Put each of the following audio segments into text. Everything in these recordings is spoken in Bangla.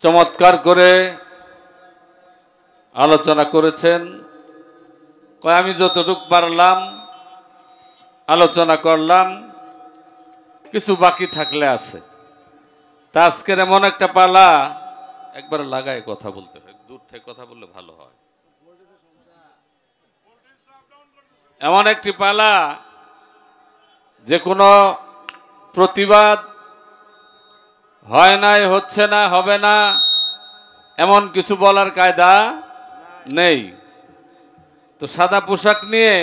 চমৎকার করে আলোচনা করেছেন। আমি যতটুকু পারলাম আলোচনা করলাম, কিছু বাকি থাকলে আছে। তা আজকের এমন একটা পালা, একবার লাগায় কথা বলতে হয়, দূর থেকে কথা বললে ভালো হয়। এমন একটি পালা যে কোনো প্রতিবাদ হয় নাই, হচ্ছে না, হবে না, এমন কিছু বলার কায়দা নেই। তো সাদা পোশাক নিয়ে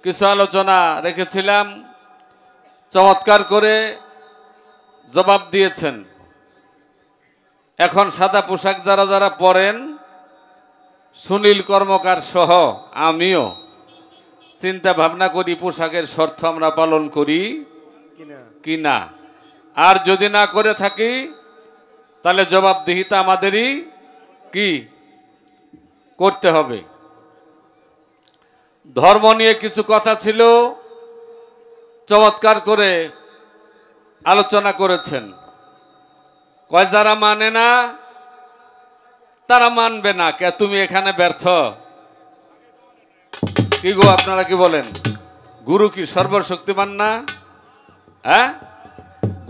কিছু আলোচনা রেখেছিলাম, চমৎকার করে জবাব দিয়েছেন। এখন সাদা পোশাক যারা যারা পরেন, সুনীল কর্মকার সহ আমিও চিন্তা ভাবনা করি পোশাকের শর্ত আমরা পালন করি কিনা। আর যদি না করে থাকি তাহলে জবাবদিহিতা আমাদেরই কি করতে হবে। ধর্ম নিয়ে কিছু কথা ছিল, চমৎকার করে আলোচনা করেছেন। কয় যারা মানে না তারা মানবে না। কে তুমি এখানে ব্যর্থ? কি গো আপনারা কি বলেন? গুরু কি সর্বশক্তিমান না? হ্যাঁ,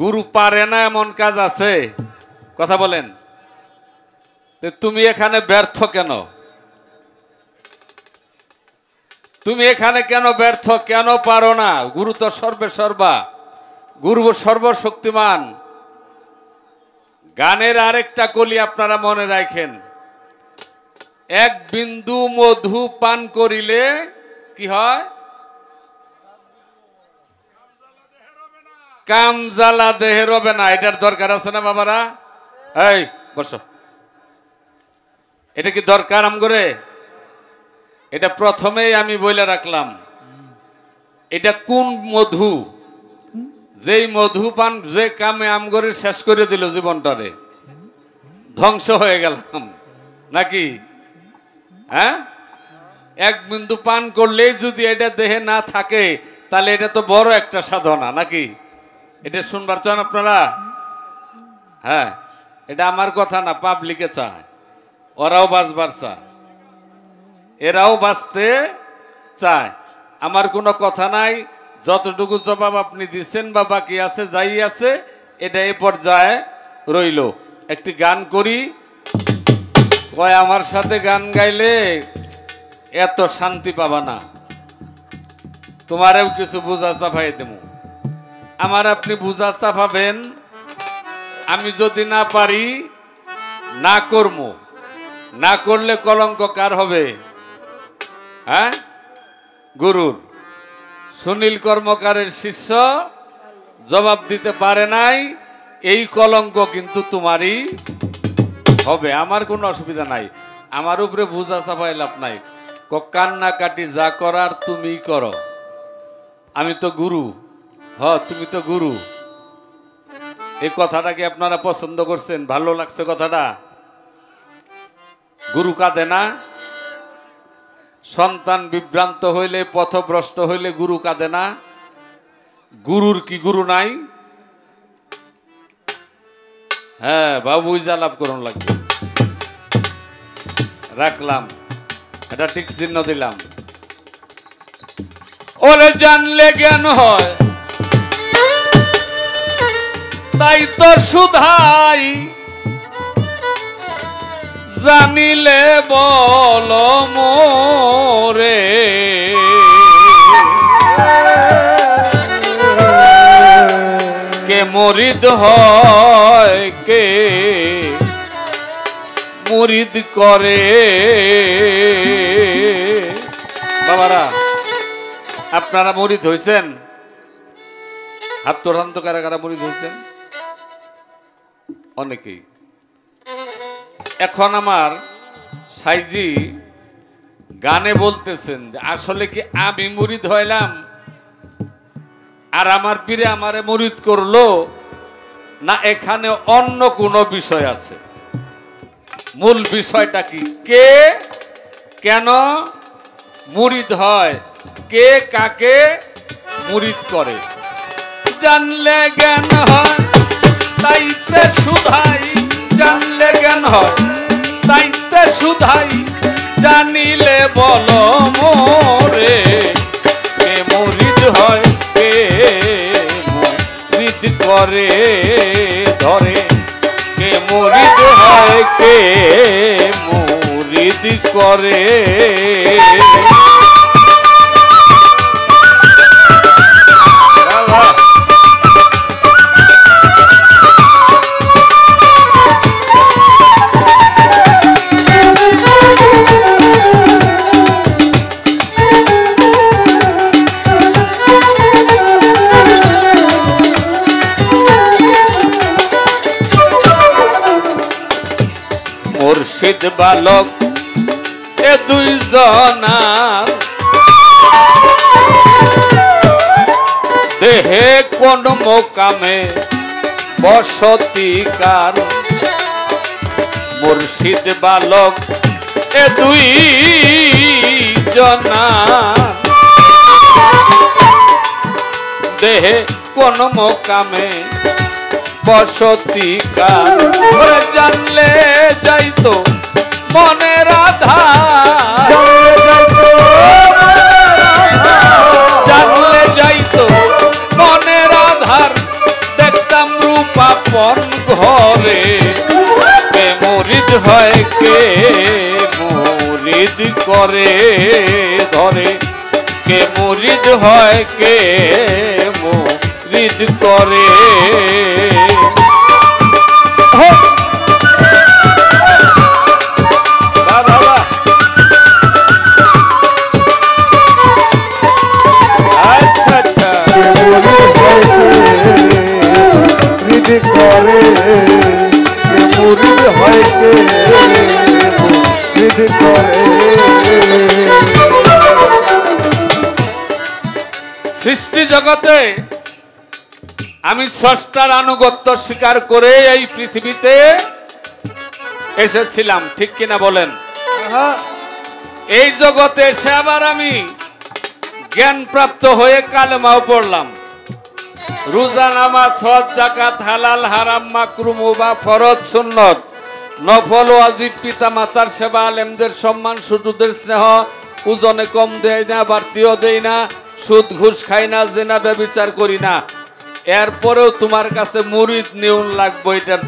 গুরু পারে না এমন কাজ আছে? কথা বলেন। তুমি এখানে ব্যর্থ কেন? তুমি এখানে কেন ব্যর্থ, কেন পারো না? গুরু তো সর্বে সর্বা, গুরু সর্বশক্তিমান। গানের আরেকটা কলি আপনারা মনে রাখেন, এক বিন্দু মধু পান করিলে কি হয়? কামজালা দেহে রবে না। এটার দরকার আছে না বাবারা? এই বসো, এটা কি দরকার আম করে? এটা প্রথমেই আমি বলে রাখলাম, এটা কোন মধু? যেই মধু পান যে কামে আম করে শেষ করে দিল জীবনটারে, ধ্বংস হয়ে গেলাম নাকি? হ্যাঁ, এক বিন্দু পান করলেই যদি এটা দেহে না থাকে তাহলে এটা তো বড় একটা সাধনা নাকি? এটা শুনবার চান আপনারা? হ্যাঁ, এটা আমার কথা না, পাবলিকে চায়, ওরাও বাঁচবার চায়, এরাও বাঁচতে চায়। আমার কোনো কথা নাই। যতটুকু জবাব আপনি দিচ্ছেন বা বাকি আছে, যাই আছে, এটা এই পর্যায়ে রইল। একটি গান করি। কয় আমার সাথে গান গাইলে এত শান্তি পাবা না, তোমারেও কিছু বুঝা চাপাই দেব। আমার আপনি বুঝা চাপাবেন, আমি যদি না পারি না করব, না করলে কলঙ্ক কার হবে? হ্যাঁ, গুরুর। সুনীল কর্মকারের শিষ্য জবাব দিতে পারে নাই, এই কলঙ্ক কিন্তু তোমারই হবে। আমার কোনো অসুবিধা নাই, আমার উপরে বুঝা চাপাই লাভ নাই। কান্না কাটি যা করার তুমি করো, আমি তো গুরু। তুমি তো গুরু। এই কথাটা কি আপনারা পছন্দ করছেন? ভালো লাগছে কথাটা? গুরু কাঁদে না? সন্তান বিভ্রান্ত হইলে, পথভ্রষ্ট হইলে গুরু কাঁদে না? গুরুর কি গুরু নাই? হ্যাঁ, বাবু লাভ করুন লাগবে। রাখলাম, এটা ঠিক চিহ্ন দিলাম। ওরে জানলে জ্ঞান হয়, তাই তো সুধাই, জানিলে বল মোরে। কে মুরিদ হয়, কে মুরিদ করে? বাবারা, আপনারা মুরিদ হইছেন? হাত তোড়ান তো, কারা কারা মুরিদ হইছেন? অনেকেই। এখন আমার সাইজি গানে বলতেছেন যে আসলে কি আমি মুরিদ হইলাম আর আমার পীরে আমারে মুরিদ করলো, না এখানে অন্য কোনো বিষয় আছে? মূল বিষয়টা কি? কে কেন মুরিদ হয়, কে কাকে মুরিদ করে? জানলে জ্ঞান হয়, তাইতে সুধাই, জানলে হয় তাইতে শুধাই জানিলে বলো মোরে কে মুরিদ হয় কে মুরিদ করে ধরে কে মুরিদ হয় কে মুরিদ করে মুর্শিদ বালক এ দুইজনা দেহে কোন মোকামে বসতিকার মুর্শিদ বালক এ দুইজনা দেহে কোন মোকামে বসতিকার জানলে যাইতো মনের আধার জানলে যাইতো মনের আধার দেখতাম রূপাপন ঘরে কে মুরিদ হয় কে মুরিদ করে ধরে কে মুরিদ হয় কে মুরিদ করে আচ্ছা আচ্ছা মুরিদ করে মুরিদ হয় কে মুরিদ করে সৃষ্টি জগতে আমি স্রষ্টার আনুগত্য স্বীকার করে এই পৃথিবীতে এসেছিলাম, ঠিক কিনা বলেন? এই জগতে এসে আবার আমি জ্ঞান প্রাপ্ত হয়ে কালেমাও পড়লাম। রোজা, নামাজ, হজ, যাকাত, হালাল হারাম, মাকরুহ মুবাহ, ফরজ সুন্নত, নফল ওয়াজিব, পিতা মাতার সেবা, আলেমদের সম্মান, ছোটদের স্নেহ, ওজনে কম দেয় না, বাড়তিও দেই না, সুদ ঘুষ খাই না, জেনা ব্যভিচার করি না। এরপরেও তোমার কাছে মুরিদ নেউন লাগবে, এটার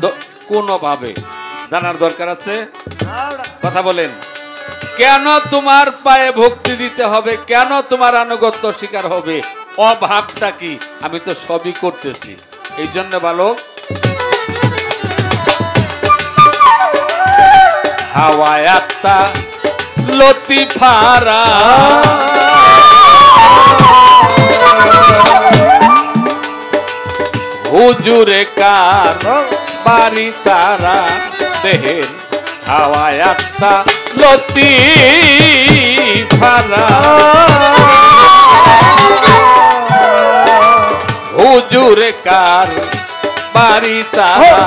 কোনোভাবে জানার দরকার আছে? কথা বলেন, কেন তোমার পায়ে ভক্তি দিতে হবে, কেন তোমার আনুগত্য স্বীকার হবে, অভাবটা কি? আমি তো সবই করতেছি। এই জন্য বালক হাওয়ায়াত্তা লতিফারা হুজুরে কার বাড়ি তারা দেহের হাওয়ায়াত্তা লতিফারা হুজুরে কার বাড়ি তারা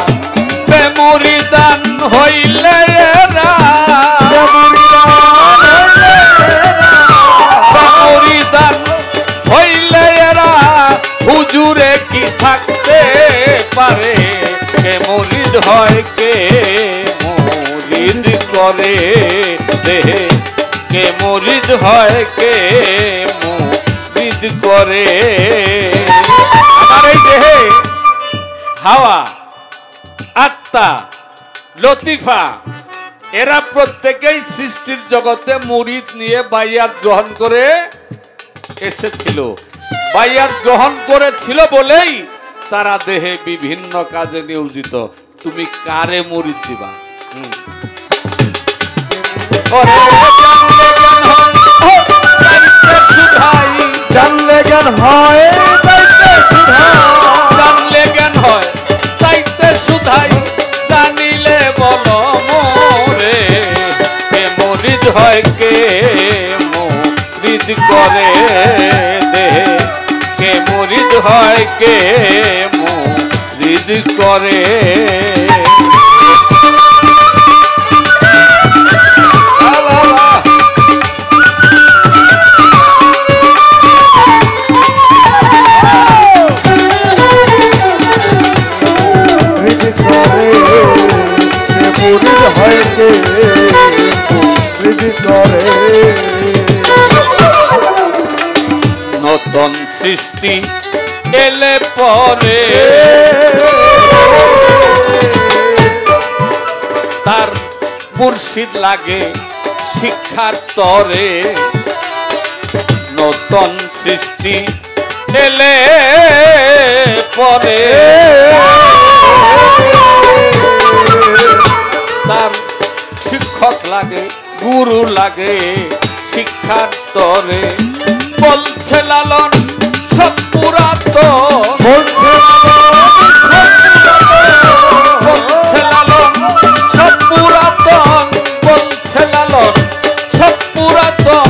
মুরিদান হইলে এরা মুরিদান হইলে এরা হুজুরে কি থাকতে পারে? কে মুরিদ হয় কে মুরিদ করে দেহে কে মুরিদ হয় কে মুরিদ করে। আমার এই দেহে হাওয়া, আত্মা, লতিফা এরা প্রত্যেকেই সৃষ্টির জগতে মুরিদ নিয়ে বাইয়াত গ্রহণ করে এসেছিল। বাইয়াত গ্রহণ করেছিল বলেই তারা দেহে বিভিন্ন কাজে নিয়োজিত। তুমি কারে মুরিদ দিবা? জানলে জ্ঞান হয়, জানলে জ্ঞান হয় তাইতে শুধাই জানিলে বলো মোরে কে মুরিদ হয় কে মুরিদ করে দেহে কে মুরিদ হয় কে মুরিদ করে। মুরিদ হয় কে মুরিদ করে নতুন সৃষ্টি এলে পরে তার মুর্শিদ লাগে শিক্ষার তরে নতুন সৃষ্টি এলে পরে তার শিক্ষক লাগে গুরু লাগে শিক্ষার তরে বলছে লালন সব পুরাতন বলছে লালন সব পুরাতন বলছে লালন সব পুরাতন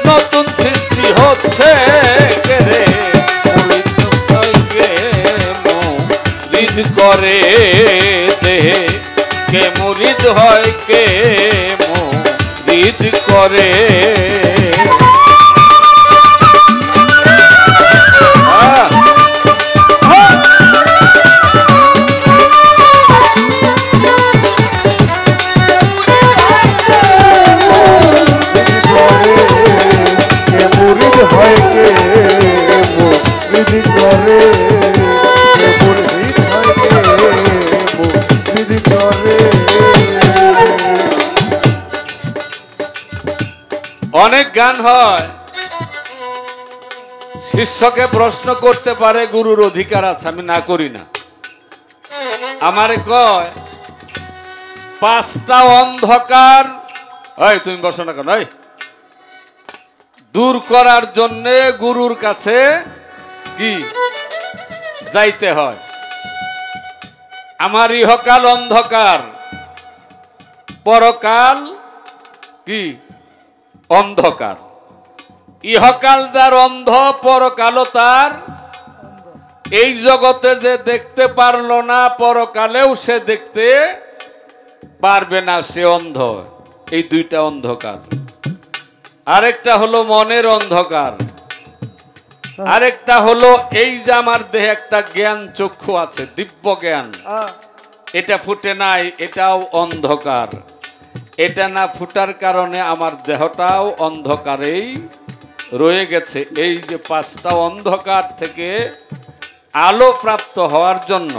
নতুন সৃষ্টি হচ্ছে কে রে মুরিদ করে দেহে কে মুরিদ হয় কে মুরিদ করে অনেক গান হয় শিষ্যকে প্রশ্ন করতে পারে গুরুর অধিকার আছে আমি না করি না আমারে কয় পাঁচটা অন্ধকার ওই তুমি বসো না কেন দূর করার জন্য গুরুর কাছে কি যাইতে হয় আমার ইহকাল অন্ধকার পরকাল কি অন্ধকার ইহকাল তার অন্ধ পরকালও তার এই জগতে যে দেখতে পারলো না পরকালেও সে দেখতে পারবে না সে অন্ধ এই দুইটা অন্ধকার আরেকটা হলো মনের অন্ধকার আরেকটা হলো এই যে আমার দেহে একটা জ্ঞান চক্ষু আছে দিব্য জ্ঞান এটা ফুটে নাই এটাও অন্ধকার এটা না ফুটার কারণে আমার দেহটাও অন্ধকারেই রয়ে গেছে এই যে পাঁচটা অন্ধকার থেকে আলো প্রাপ্ত হওয়ার জন্য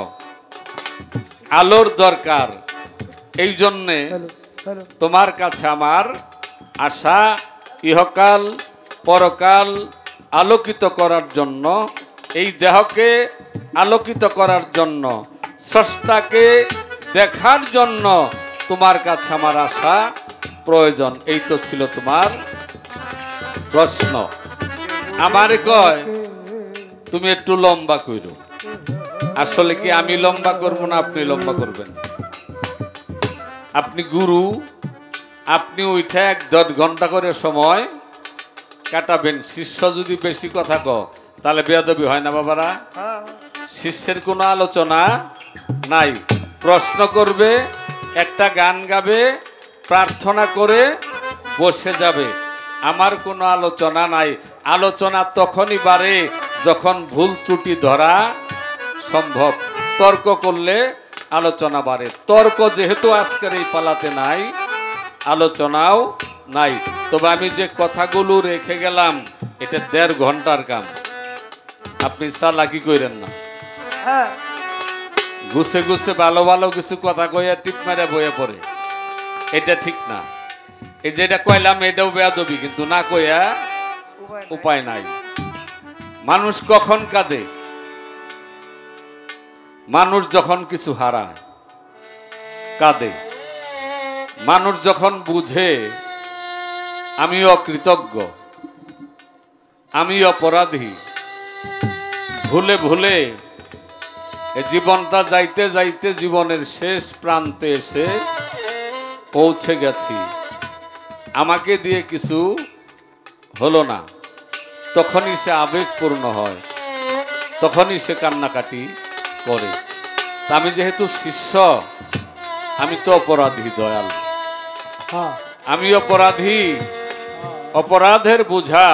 আলোর দরকার এই জন্যে তোমার কাছে আমার আশা ইহকাল পরকাল আলোকিত করার জন্য এই দেহকে আলোকিত করার জন্য স্রষ্টাকে দেখার জন্য তোমার কাছে আমার আশা প্রয়োজন এই তো ছিল তোমার প্রশ্ন আমারে কয় তুমি একটু লম্বা কইরো আসলে কি আমি লম্বা করব না আপনি লম্বা করবেন আপনি গুরু আপনি ওইটা ১-১.৫ ঘন্টা করে সময় কাটাবেন শিষ্য যদি বেশি কথা কয় তাহলে বেয়াদবি হয় না বাবারা শিষ্যের কোনো আলোচনা নাই প্রশ্ন করবে একটা গান গাবে প্রার্থনা করে বসে যাবে আমার কোনো আলোচনা নাই আলোচনা তখনই বাড়ে যখন ভুল ত্রুটি ধরা সম্ভব তর্ক করলে আলোচনা বাড়ে তর্ক যেহেতু আজকের এই পালাতে নাই আলোচনাও নাই তবে আমি যে কথাগুলো রেখে গেলাম এটা ১.৫ ঘন্টার কাম আপনি চালাকি কইরেন না গুছে গুছে ভালো ভালো কিছু কথা কইয়া টিপ মারে বইয়া পড়ে এটা ঠিক না এই যেটা কইলাম এটাও বেয়াদবি কিন্তু না কইয়া উপায় নাই মানুষ কখন কাঁদে মানুষ যখন কিছু হারায় কাঁদে মানুষ যখন বুঝে আমি অকৃতজ্ঞ আমি অপরাধী ভুলে ভুলে জীবনটা যাইতে যাইতে জীবনের শেষ প্রান্তে এসে পৌঁছে গেছি আমাকে দিয়ে কিছু হলো না তখনই সে আবেগপূর্ণ হয় তখনই সে কান্নাকাটি করে তা আমি যেহেতু শিষ্য আমি তো অপরাধী দয়াল আমি অপরাধী অপরাধের বোঝা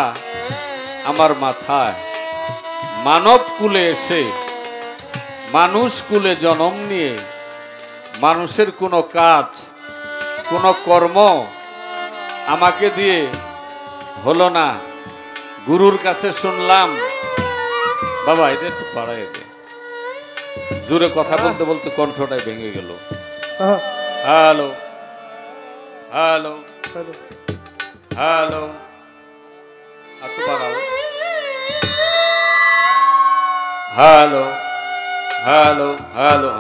আমার মাথায় মানব কুলে এসে মানুষ কুলে জন্ম নিয়ে মানুষের কোনো কাজ কোনো কর্ম আমাকে দিয়ে হলো না, গুরুর কাছে শুনলাম। বাবা এটা একটু পাড়ায় দে, জোরে কথা বলতে বলতে কণ্ঠটাই ভেঙে গেল। হ্যালো হ্যালো হ্যালো, একটু বাড়াও। Hello hello hello.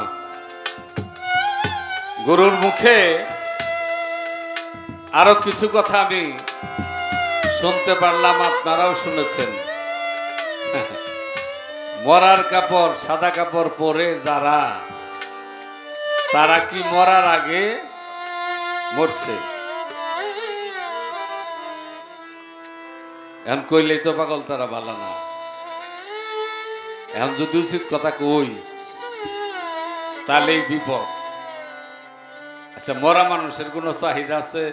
গুরুর মুখে আরো কিছু কথা আমি শুনতে পারলাম, আপনারাও শুনেছেন। মরার কাপড় সাদা কাপড় পরে যারা, তারা কি মরার আগে মরছে? এখন কইলেই তো পাগল, তারা ভালো না। এখন যদি উচিত কথা কই তাহলেই বিপদ। আচ্ছা, মরা মানুষের কোনো চাহিদা আছে?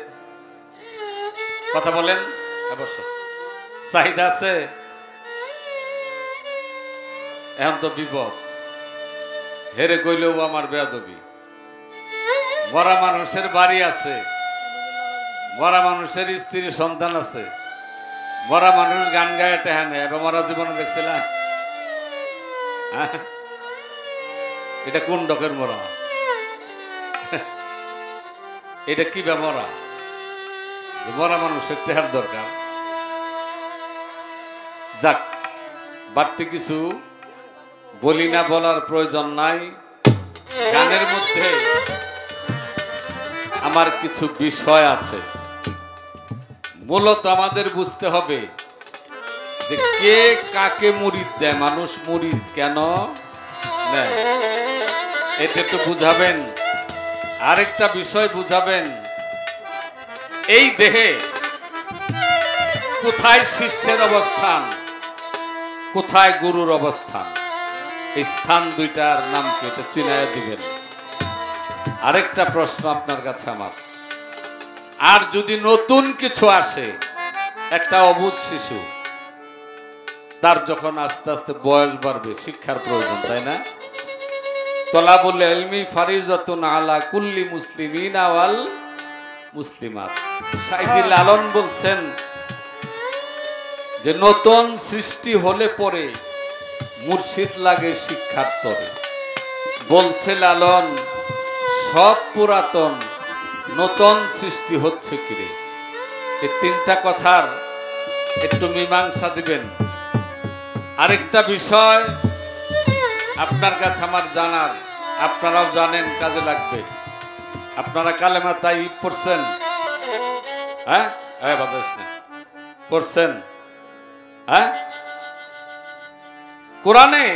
কথা বলেন, অবশ্য চাহিদা আছে। এখন তো বিপদ, হেরে কইলেও আমার বেয়াদবি। মরা মানুষের বাড়ি আছে, মরা মানুষের স্ত্রী সন্তান আছে, মরা মানুষ গান গায়ে টেহা নেয়। এবার মরা জীবনে দেখছিলাম? এটা কোন ডকের মরা? এটা কি বা মরা? মরা মানুষের টেহার দরকার। যাক, বাড়তি কিছু বলি না, বলার প্রয়োজন নাই। গানের মধ্যে আমার কিছু বিষয় আছে। মূলত আমাদের বুঝতে হবে যে কে কাকে মুরিদ দেয়, মানুষ মুরিদ কেন নেয়, এটা একটু বুঝাবেন। আরেকটা বিষয় বুঝাবেন, এই দেহে কোথায় শিষ্যের অবস্থান, কোথায় গুরুর অবস্থান, এই স্থান দুইটার নাম কি, এটা চিনাইয়া দিবেন। আরেকটা প্রশ্ন আপনার কাছে আমার, আর যদি নতুন কিছু আসে, একটা অবুঝ শিশু, তার যখন আস্তে আস্তে বয়স বাড়বে, শিক্ষার প্রয়োজন, তাই না? তলাবুল ইলমি ফারিজাতুন আলা কুল্লি মুসলিমিন ওয়াল মুসলিমাত। সাইদি লালন বলছেন যে নতুন সৃষ্টি হলে পরে মুর্শিদ লাগে শিক্ষার তরে। বলছে লালন, সব পুরাতন, নতুন সৃষ্টি হচ্ছে কিরে। এই তিনটা কথার একটু মীমাংসা দিবেন। আরেকটা বিষয় আপনার কাছে আমার জানার, আপনারাও জানেন, কাজে লাগবে। আপনারা কালেমা তাই পড়ছেন? হ্যাঁ, পড়ছেন? হ্যাঁ, কোরআনে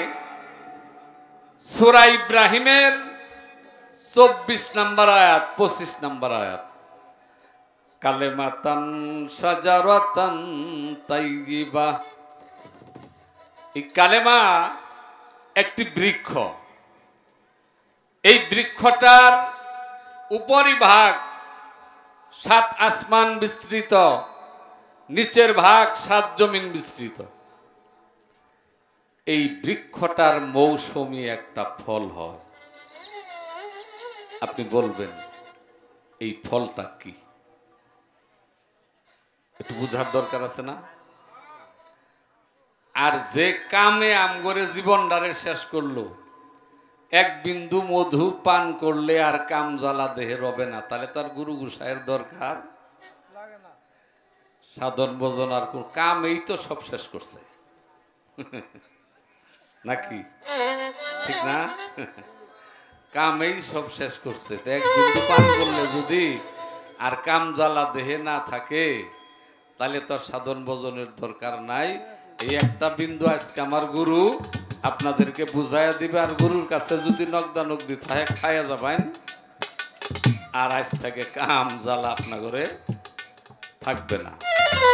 সূরা ইব্রাহিমের 24 নম্বর আয়াত, 25 নম্বর আয়াত, কালেমাতান শাজারাতান তাইয়্যিবা। এই কালেমা একটি বৃক্ষ। এই বৃক্ষটার উপরিভাগ 7 আসমান বিস্তৃত, নিচের ভাগ 7 জমিন বিস্তৃত। এই বৃক্ষটার মৌসুমী একটা ফল হয়। আপনি বলবেন এই ফলটা কি? একটু বুঝার দরকার আছে না? আর যে কামে আমগরে জীবনটারে শেষ করলো, এক বিন্দু মধু পান করলে আর কাম জ্বালা দেহে রবে না, তাহলে তার গুরু গোসাইয়ের দরকার সাধন ভজন আর কোন কামেই তো সব শেষ করছে নাকি? ঠিক না? কামেই সব শেষ করছে। এক বিন্দু পান করলে যদি আর কাম জ্বালা দেহে না থাকে, তাহলে তো সাধন ভজনের দরকার নাই। এই একটা বিন্দু আজকে আমার গুরু আপনাদেরকে বুঝাইয়া দিবে। আর গুরুর কাছে যদি নগদা নগদি থাকে, খাইয়া যাবেন। আর আজ থেকে কাম জ্বালা আপনার ঘরে থাকবে না।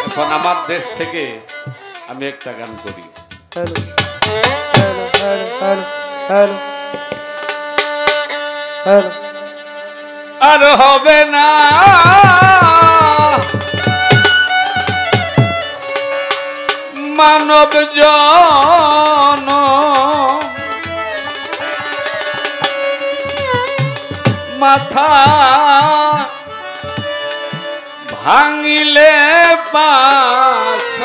এখন আমার দেশ থেকে আমি একটা গান করি। আর হবে না মানব জন মাথা ভাঙিলে পাশানে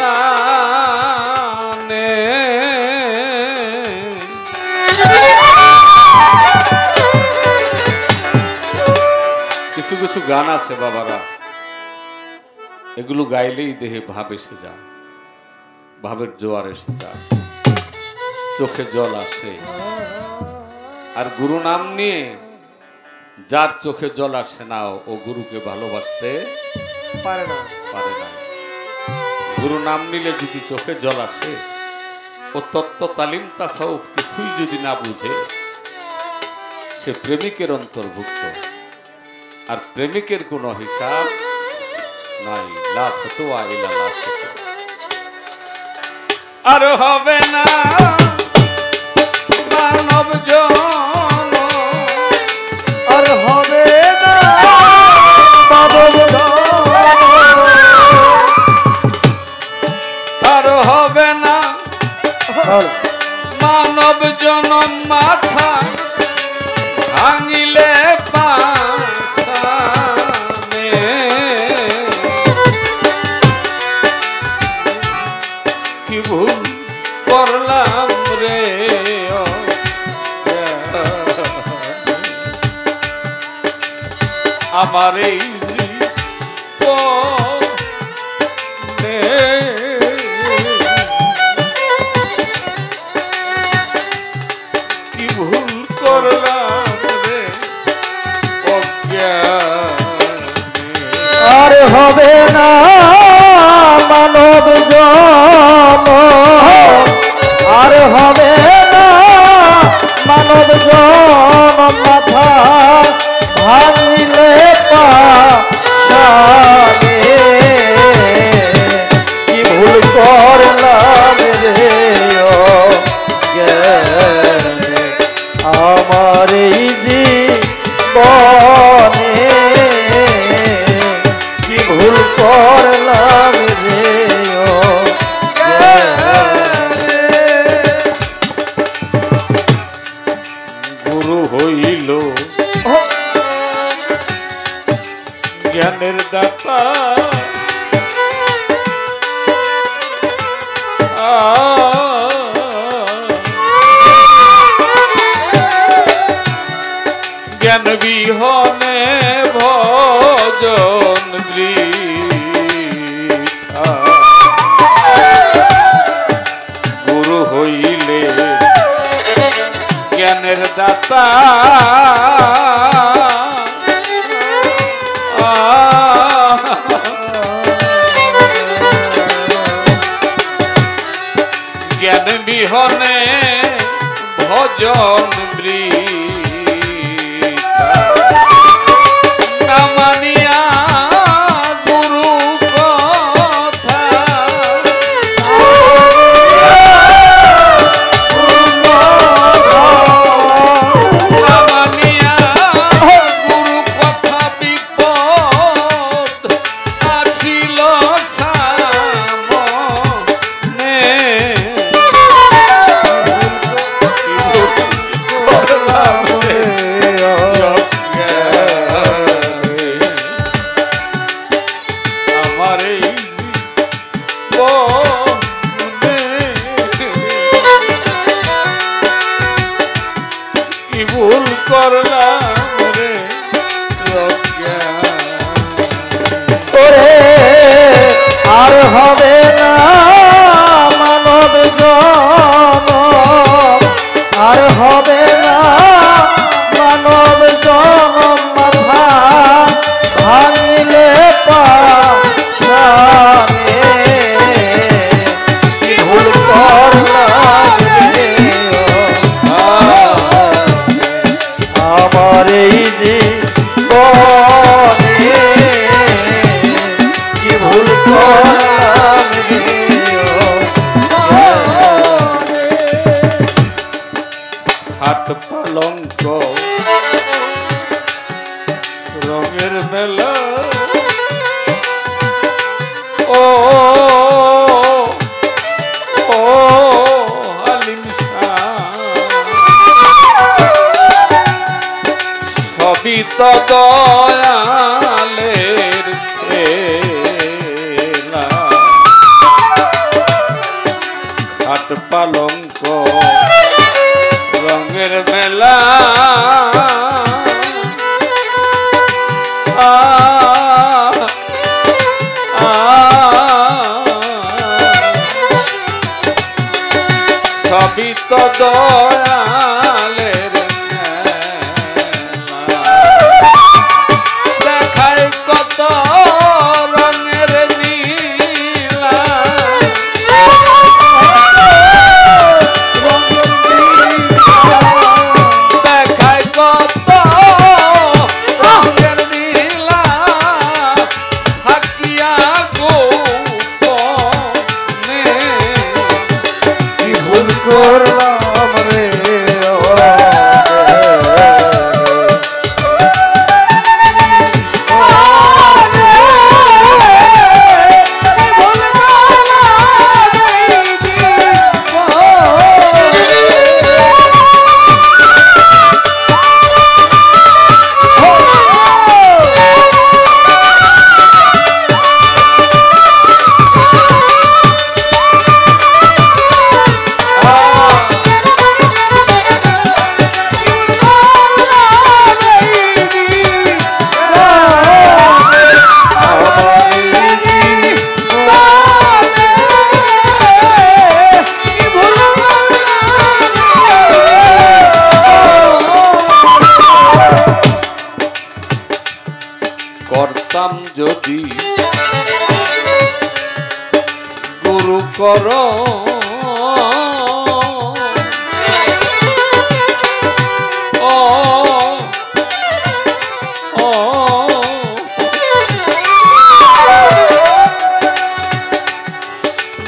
কিছু কিছু গান আছে বাবারা, এগুলো গাইলেই দেহে ভাব এসে যায়, ভাবের জোয়ার এসে যায়, চোখে জল আসে। আর গুরু নাম নিয়ে যার চোখে জল আসে না ও গুরুকে ভালোবাসতে পারে না। গুরু নাম নিলে যদি চোখে জল আসে, ও তত্ত্ব তালিম তাসাউফ কিছুই যদি না বুঝে, সে প্রেমিকের অন্তর্ভুক্ত। আর প্রেমিকের কোনো হিসাব নাই, লা ফতোয়া ইলা লা ফতোয়া। আর হবে না মানব জন, আর হবে না মানব জন, আর হবে না মানব জনম মাথা ভাঙিলে পাশানে। কি ভুল করলাম রে আমার এই জীবনে, কি ভুল করলাম রে অজ্ঞানে। আর হবে না মানব জন, আর হবে না মানব জন মাথা ভাঙিলে পাশানে। কি ভুল করলাম রে অজ্ঞানে আমার এই জীবনে, কি ভুল করলাম রে অজ্ঞানে। গুরু হইল জ্ঞানের দাতা, জ্ঞান বিহনে ভজন বৃথা। গুরু হইলে জ্ঞানের দাতা, জ্ঞান বিহনে ভজন বৃথা। না মানিয়া গুরু কথা, না মানিয়া গুরু কথা বিপদ আসিল সামনে। আমার এই জীবনে কি ভুল করলাম রে ওরে আর হবে না মানব জন, আর হবে না মানব জন মাথা ভাঙিলে পাশানে। কি ভুল করলাম রে আমার এই জীবনে, কি ভুল করলাম রে হাত পালঙ্ক রঙের মেলা, ও ও হালিম শাহ সবই তো দয়ালের খেলা খাট পালঙ্ক রঙের মেলা সবই তো দয়ালের দেখায় কত রঙের নীলা দেখায় কত রঙের নীলা থাকিয়া গোপনে কি ভুল করলাম রে করতাম যদি গুরু কর ও ও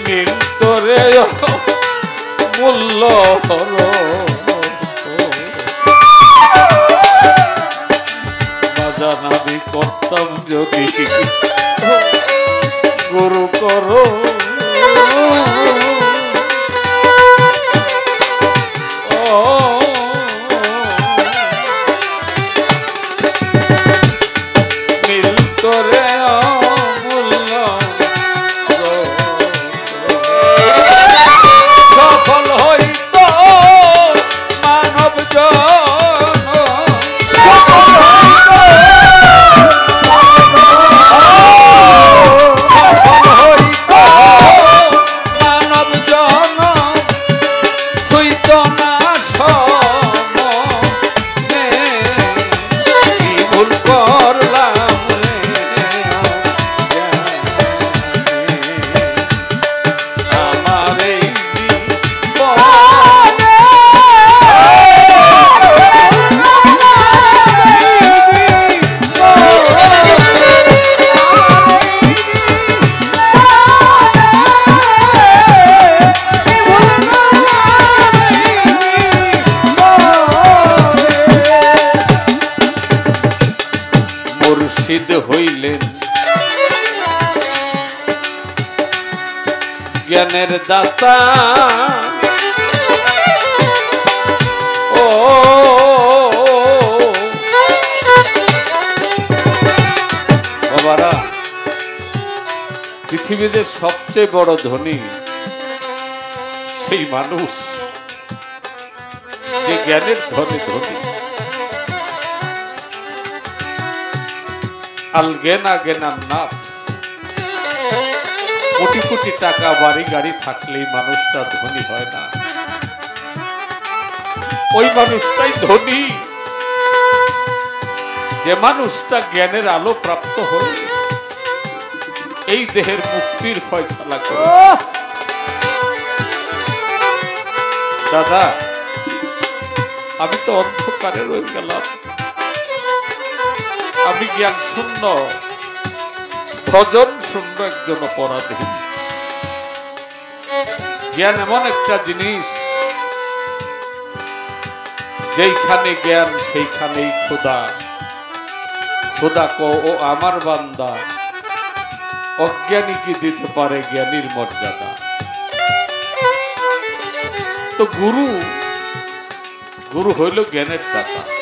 নিন্তরে মূল্য হর জানাবি করতাম যদি গুরু করো মিলতরে মূল্য সফল হইত মানব মুর্শিদ হইলেন জ্ঞানের দাতা ও বাবারা পৃথিবীতে সবচেয়ে বড় ধনী সেই মানুষ যে জ্ঞানের ধনী ধনী আল গেনা গেনা নাফস কোটি কোটি টাকা বাড়ি গাড়ি থাকলেই মানুষটা ধনী হয় না ওই মানুষটাই ধনী যে মানুষটা জ্ঞানের আলো প্রাপ্ত হয়ে এই দেহের মুক্তির ফয়সালা করে দাদা আমি তো অন্ধকারে রয়ে গেলাম আমি জ্ঞান শূন্য ভজন শূন্য একজন অপরাধী জ্ঞান এমন একটা জিনিস যেইখানে জ্ঞান সেইখানেই খোদা খোদা কো ও আমার বান্দা অজ্ঞানী কি দিতে পারে জ্ঞানীর মর্যাদা তো গুরু হইল জ্ঞানের দাতা